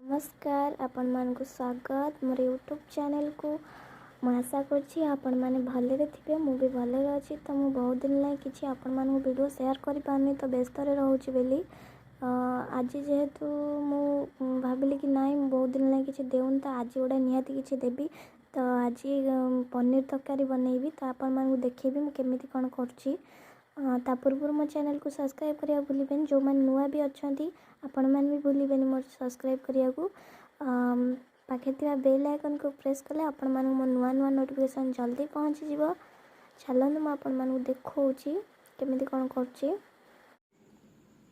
नमस्कार आपण मानकु स्वागत मोर यूट्यूब चैनल को मैं आशा करछि आपण माने भले थे मु भी भले अच्छी। तो मुझे बहुत दिन लगे किसी आपण मानकु वीडियो शेयर कर पारनी तो व्यस्त रोचे बेली आज जेहेतु मु भाविली कि नाई बहुत दिन लगे किसी देउन तो आज गोटे निहाती किसी देवी। तो आज पनीर तरकारी बनैबी तो आपण मानकु देखेबी मु केमिति कोन करछि। ता पूर्व मो चैनल को सब्सक्राइब करिया भूलिबेन जो मन नुआ भी अच्छी आपण मैंने भी भूलिबेन मोर सब्सक्राइब करिया को पाखे थिबा बेल आइकन को प्रेस कले आपण मानकु मो नुआ नुआ नोटिफिकेशन जल्दी पहुँची जीवो। चलନ୍ତୁ ମୁଁ ଆପଣମାନଙ୍କୁ ଦେଖାଉଛି କେମିତି କ'ଣ କରୁଛି।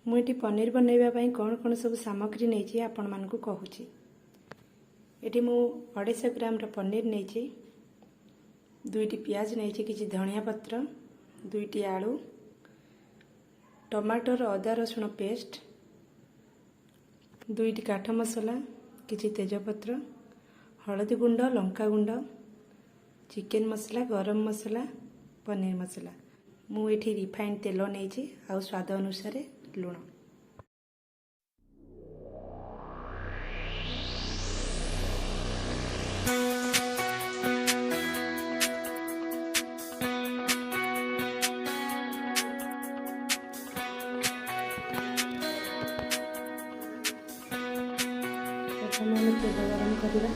ମୁଁ ଏଠି ପନିର ବନେଇବା ପାଇଁ କ'ଣ କ'ଣ ସବୁ ସାମଗ୍ରୀ ନେଇଛି ଆପଣମାନଙ୍କୁ କହୁଛି। ଏଠି ମୁଁ 250 ଗ୍ରାମର ପନିର ନେଇଛି, 2ଟି ପିଆଜ ନେଇଛି, କିଛି ଧନିଆ ପତ୍ର, 2ଟି ଆଳୁ, टमाटर अदा रसुण पेस्ट, 2टी काठ मसला, किछि तेजपत्र, हलदी गुंड, लंका गुंड, चिकेन मसला, गरम मसला, पनीर मसला। मु एठी रिफाइंड तेल नेइछि आ स्वाद अनुसार लुण। तेल गरम करवा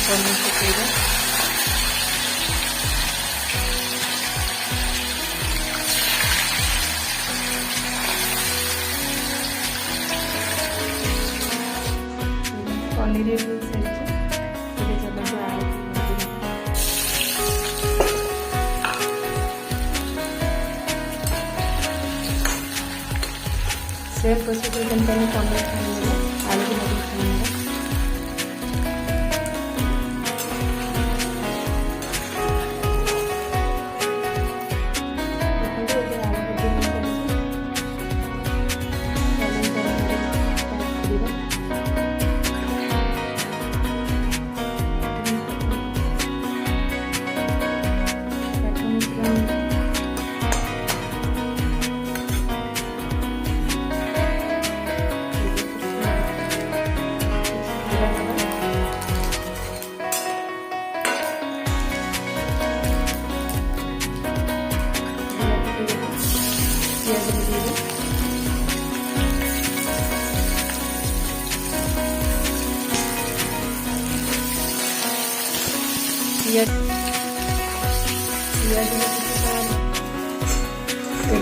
पनीर पकेगा। पनीर सेम प्रोसीजर जैसे पनीर छाने आलू की मटर छाने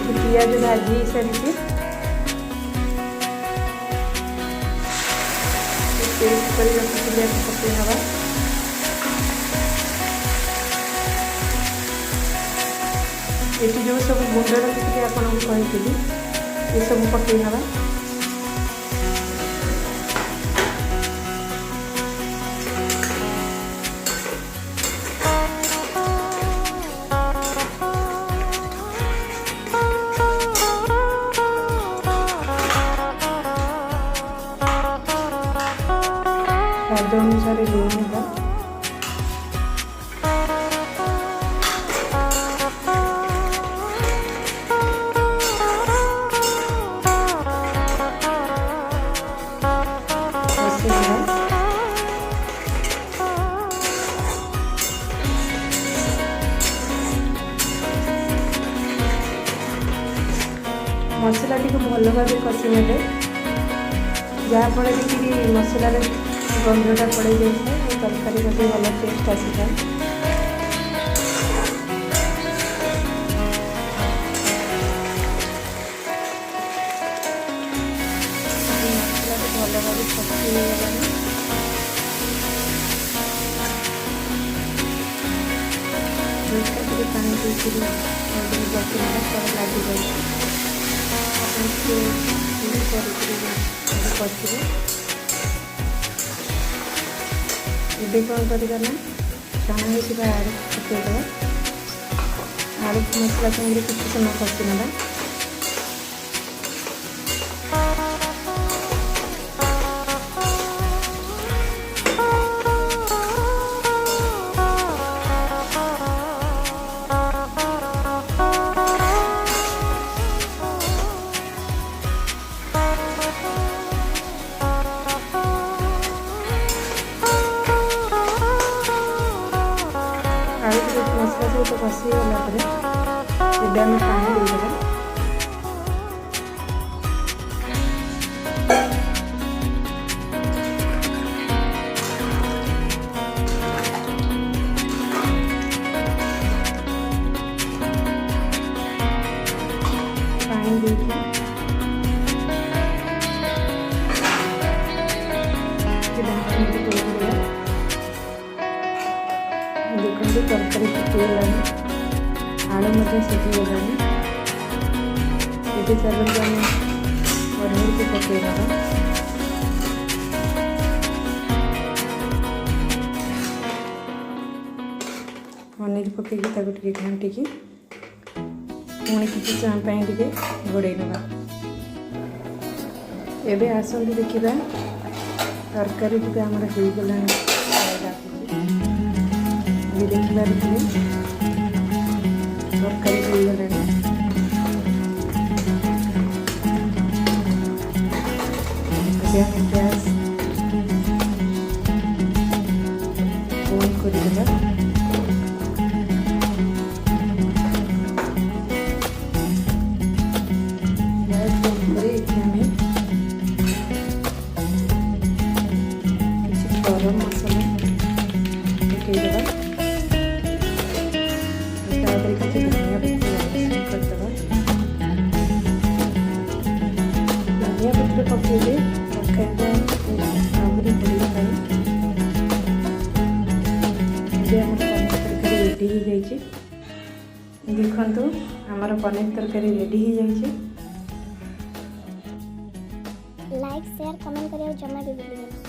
पियाज भाजी सारी पेस्ट कर पकई हवा। ये जो सब गुंड रखी आपको कही ये सब पकई हवा। स्वाद अनुसार लुण होगा। मसला टी भल भाव कषि ने जहाँफल कि मसलार गंधटा पड़े जाए तरकारी प्रति भल टेस्ट आसी था। मसला भल भाव कषि हो पानी देकर लगी जाए ये कौन करना छाणा होगा आलू पकईदे आलू मसला सामने किसी समय कषि ना। मसला सहित कषी गला एबे आम पानी देदेबा पानी देखिए देखते तरकारी फुटगला आलू मध्य सीखीगला ये चलते आम पनीर को पकईदबा पनीर पकईकी घाटिकी पुणी किसी समय घोड़े नवा एबे आसतु देखा तरकारी टी आम होगला देखिए तरकारी होगला गैस ऑन करदेबा गरम मसला पकईदबा किसी धनिया पत्ता करदबा धनिया पत्र पकईले तरकारी आहरी बढ़िया तरकारी रेडी हो जाइए देखु आमर पनीर तरकारी रेडी हो जाइए लाइक शेयर कमेंट करिए जमा भी भूलिए।